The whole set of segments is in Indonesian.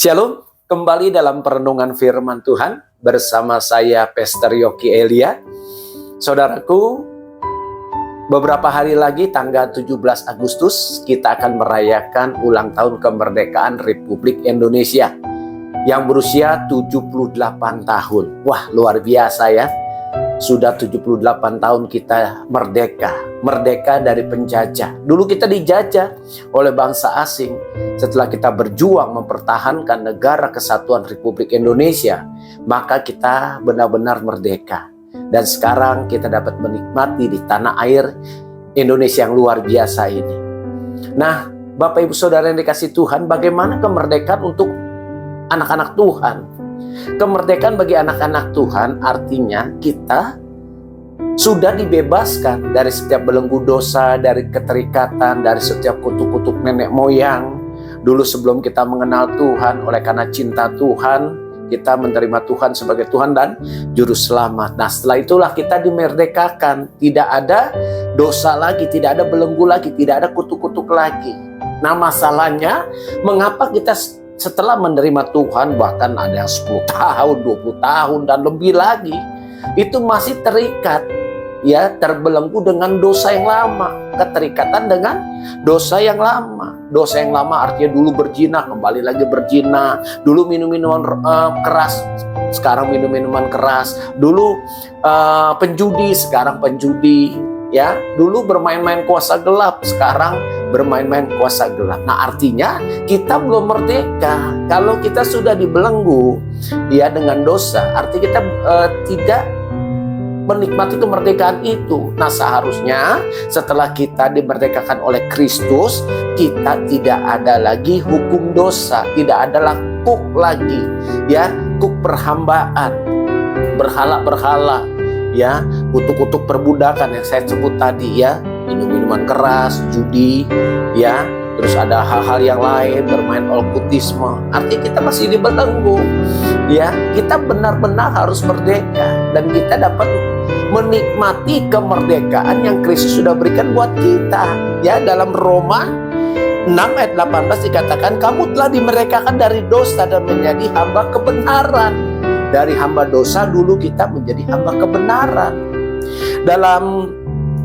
Shalom, kembali dalam perenungan firman Tuhan bersama saya Pastor Yoki Elia. Saudaraku, beberapa hari lagi tanggal 17 Agustus kita akan merayakan ulang tahun kemerdekaan Republik Indonesia yang berusia 78 tahun. Wah, luar biasa ya. Sudah 78 tahun kita merdeka dari penjajah. Dulu kita dijajah oleh bangsa asing. Setelah kita berjuang mempertahankan negara kesatuan Republik Indonesia, maka kita benar-benar merdeka. Dan sekarang kita dapat menikmati di tanah air Indonesia yang luar biasa ini. Nah, Bapak Ibu Saudara yang dikasih Tuhan, bagaimana kemerdekaan untuk anak-anak Tuhan? Kemerdekaan bagi anak-anak Tuhan artinya kita sudah dibebaskan dari setiap belenggu dosa, dari keterikatan, dari setiap kutuk-kutuk nenek moyang. Dulu sebelum kita mengenal Tuhan, oleh karena cinta Tuhan, kita menerima Tuhan sebagai Tuhan dan Juru Selamat. Nah, setelah itulah kita dimerdekakan. Tidak ada dosa lagi, tidak ada belenggu lagi, tidak ada kutuk-kutuk lagi. Nah, masalahnya mengapa kita setelah menerima Tuhan, bahkan ada yang 10 tahun, 20 tahun, dan lebih lagi, itu masih terikat, ya, terbelenggu dengan dosa yang lama, keterikatan dengan dosa yang lama. Dosa yang lama artinya dulu berzina, kembali lagi berzina, dulu minum minuman keras, sekarang minum minuman keras, dulu penjudi, sekarang penjudi, ya, dulu bermain-main kuasa gelap, sekarang bermain-main kuasa gelap. Nah, artinya kita belum merdeka. Kalau kita sudah dibelenggu, ya, dengan dosa, artinya kita tidak menikmati kemerdekaan itu. Nah, seharusnya setelah kita dimerdekakan oleh Kristus, kita tidak ada lagi hukum dosa, tidak ada kuk lagi, ya, kuk perhambaan, berhala-berhala, ya, kutuk-kutuk perbudakan yang saya sebut tadi, ya, minum-minuman keras, judi, ya, terus ada hal-hal yang lain, bermain okkultisme. Artinya kita masih dibelenggu, ya. Kita benar-benar harus merdeka dan kita dapat menikmati kemerdekaan yang Kristus sudah berikan buat kita, ya. Dalam Roma 6 ayat 18 dikatakan, kamu telah dimerdekakan dari dosa dan menjadi hamba kebenaran. Dari hamba dosa dulu kita menjadi hamba kebenaran. Dalam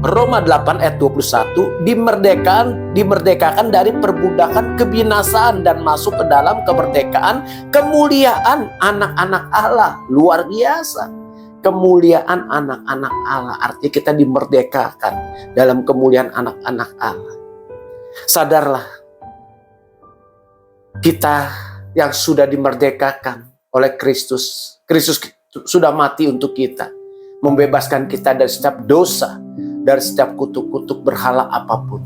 Roma 8 ayat 21, dimerdekakan dari perbudakan kebinasaan dan masuk ke dalam kemerdekaan kemuliaan anak-anak Allah. Luar biasa. Kemuliaan anak-anak Allah, artinya kita dimerdekakan dalam kemuliaan anak-anak Allah. Sadarlah, kita yang sudah dimerdekakan oleh Kristus. Kristus sudah mati untuk kita, membebaskan kita dari setiap dosa, dari setiap kutuk-kutuk berhala apapun.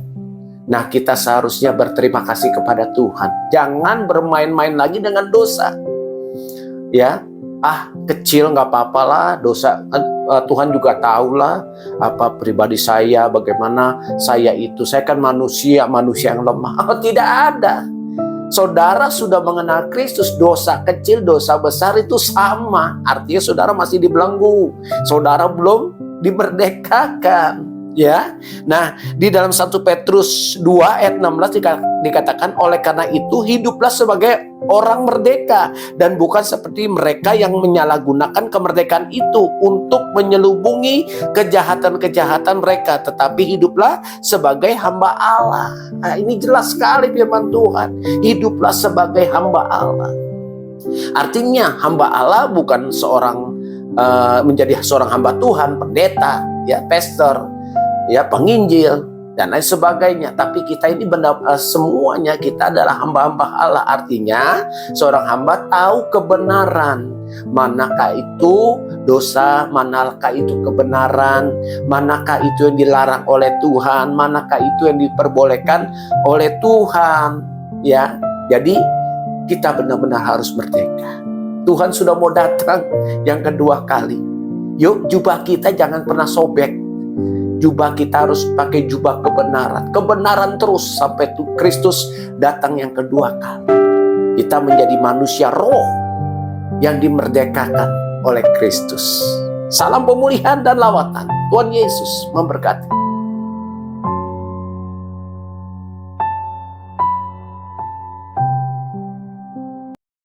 Nah, kita seharusnya berterima kasih kepada Tuhan. Jangan bermain-main lagi dengan dosa, ya. Kecil nggak apa-apa lah, dosa, Tuhan juga tahulah apa pribadi saya, bagaimana saya kan manusia yang lemah. Tidak ada. Saudara sudah mengenal Kristus, dosa kecil, dosa besar itu sama. Artinya saudara masih dibelenggu, saudara belum dimerdekakan, ya. Nah, di dalam 1 Petrus 2 ayat 16 dikatakan, oleh karena itu hiduplah sebagai orang merdeka dan bukan seperti mereka yang menyalahgunakan kemerdekaan itu untuk menyelubungi kejahatan-kejahatan mereka, tetapi hiduplah sebagai hamba Allah. Nah, ini jelas sekali firman Tuhan. Hiduplah sebagai hamba Allah. Artinya hamba Allah bukan menjadi seorang hamba Tuhan, pendeta, ya, pastor, ya, penginjil, dan lain sebagainya. Tapi kita ini semuanya kita adalah hamba-hamba Allah. Artinya seorang hamba tahu kebenaran, manakah itu dosa, manakah itu kebenaran, manakah itu yang dilarang oleh Tuhan, manakah itu yang diperbolehkan oleh Tuhan, ya. Jadi kita benar-benar harus merdeka. Tuhan sudah mau datang yang kedua kali. Yuk, jubah kita jangan pernah sobek. Jubah kita harus pakai jubah kebenaran. Kebenaran terus sampai Kristus datang yang kedua kali. Kita menjadi manusia roh yang dimerdekakan oleh Kristus. Salam pemulihan dan lawatan. Tuhan Yesus memberkati.